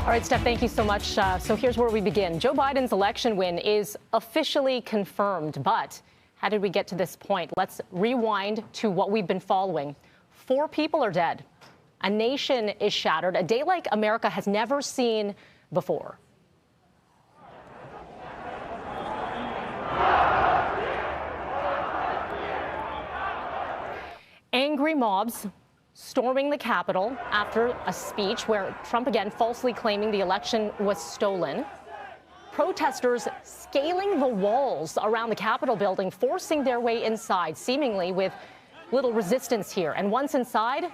All right, Steph, thank you so much. So here's where we begin. Joe Biden's election win is officially confirmed. But how did we get to this point? Let's rewind to what we've been following. 4 people are dead. A nation is shattered. A day like America has never seen before. Angry mobs storming the Capitol after a speech where Trump again falsely claiming the election was stolen. Protesters scaling the walls around the Capitol building, forcing their way inside, seemingly with little resistance here. And once inside,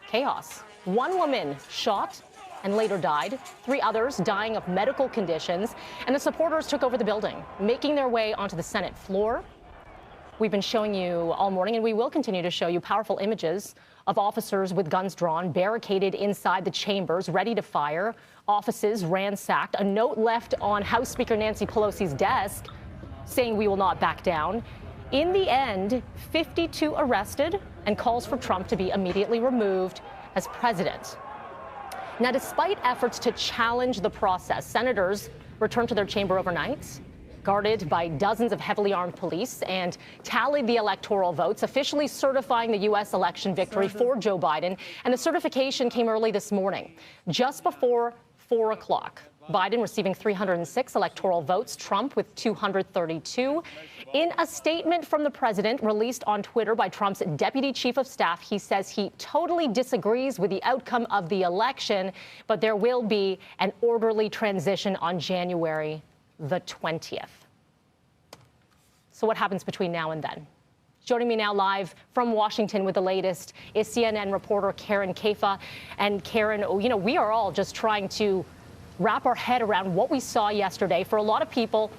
chaos. 1 woman shot and later died, 3 others dying of medical conditions, and the supporters took over the building, making their way onto the Senate floor. We've been showing you all morning, and we will continue to show you powerful images of officers with guns drawn, barricaded inside the chambers, ready to fire, offices ransacked, a note left on House Speaker Nancy Pelosi's desk saying we will not back down. In the end, 52 arrested and calls for Trump to be immediately removed as president. Now, despite efforts to challenge the process, senators returned to their chamber overnight, guarded by dozens of heavily armed police, and tallied the electoral votes, officially certifying the U.S. election victory for Joe Biden. And the certification came early this morning, just before 4 o'clock. Biden receiving 306 electoral votes, Trump with 232. In a statement from the president released on Twitter by Trump's deputy chief of staff, he says he totally disagrees with the outcome of the election, but there will be an orderly transition on January the 20th. So what happens between now and then? Joining me now live from Washington with the latest is CNN reporter Karen Caifa. And Karen, you know, we are all just trying to wrap our head around what we saw yesterday. For a lot of people,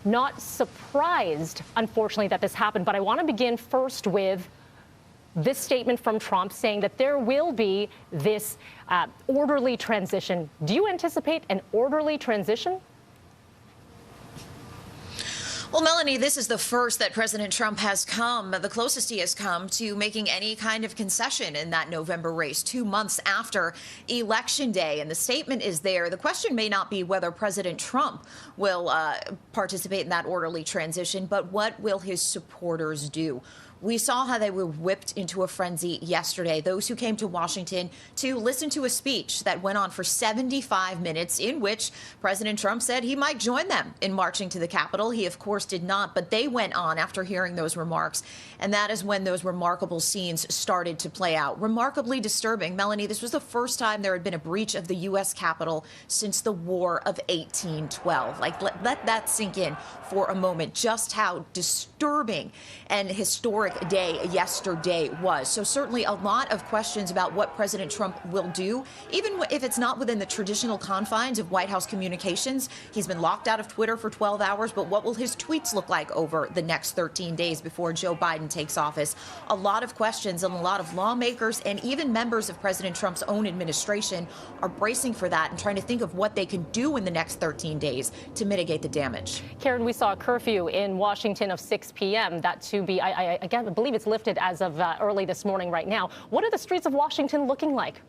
not surprised, unfortunately, that this happened. But I want to begin first with this statement from Trump saying that there will be this orderly transition. Do you anticipate an orderly transition? Well, Melanie, this is the first that President Trump has come, the closest he has come to making any kind of concession in that November race, 2 months after Election Day. And the statement is there. The question may not be whether President Trump will participate in that orderly transition, but what will his supporters do? We saw how they were whipped into a frenzy yesterday. Those who came to Washington to listen to a speech that went on for 75 minutes, in which President Trump said he might join them in marching to the Capitol. He, of course, did not, but they went on after hearing those remarks. And that is when those remarkable scenes started to play out. Remarkably disturbing. Melanie, this was the first time there had been a breach of the U.S. Capitol since the War of 1812. Like, let that sink in for a moment, just how disturbing and historic day yesterday was. So certainly a lot of questions about what President Trump will do, even if it's not within the traditional confines of White House communications. He's been locked out of Twitter for 12 hours, but what will his tweets look like over the next 13 days before Joe Biden takes office? A lot of questions, and a lot of lawmakers and even members of President Trump's own administration are bracing for that and trying to think of what they can do in the next 13 days to mitigate the damage. Karen, we saw a curfew in Washington of 6 p.m. That to be, again, I believe it's lifted as of early this morning right now. What are the streets of Washington looking like?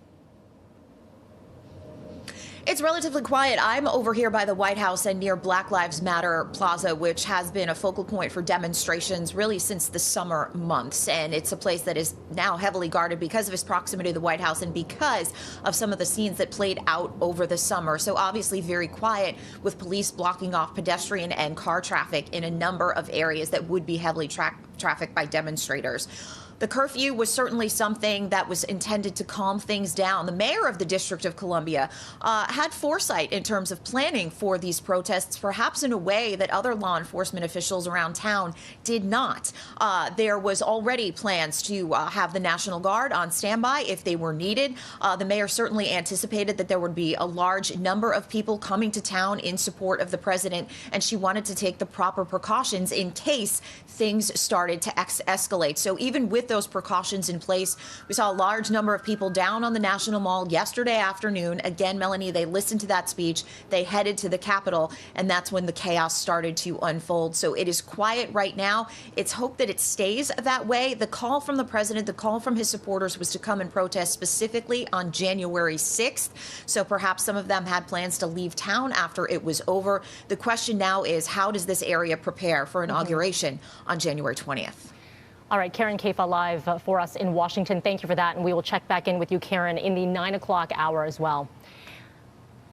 It's relatively quiet. I'm over here by the White House and near Black Lives Matter Plaza, which has been a focal point for demonstrations really since the summer months. And it's a place that is now heavily guarded because of its proximity to the White House and because of some of the scenes that played out over the summer. So obviously very quiet, with police blocking off pedestrian and car traffic in a number of areas that would be heavily trafficked by demonstrators. The curfew was certainly something that was intended to calm things down. The mayor of the District of Columbia had foresight in terms of planning for these protests, perhaps in a way that other law enforcement officials around town did not. There was already plans to have the National Guard on standby if they were needed. The mayor certainly anticipated that there would be a large number of people coming to town in support of the president, and she wanted to take the proper precautions in case things started to escalate. So even with those precautions in place. We saw a large number of people down on the National Mall yesterday afternoon. Again, Melanie, they listened to that speech. They headed to the Capitol, and that's when the chaos started to unfold. So it is quiet right now. It's hope that it stays that way. The call from the president, the call from his supporters was to come and protest specifically on January 6th. So perhaps some of them had plans to leave town after it was over. The question now is, how does this area prepare for inauguration on January 20th? All right, Karen Kaifa live for us in Washington. Thank you for that, and we will check back in with you, Karen, in the 9 o'clock hour as well.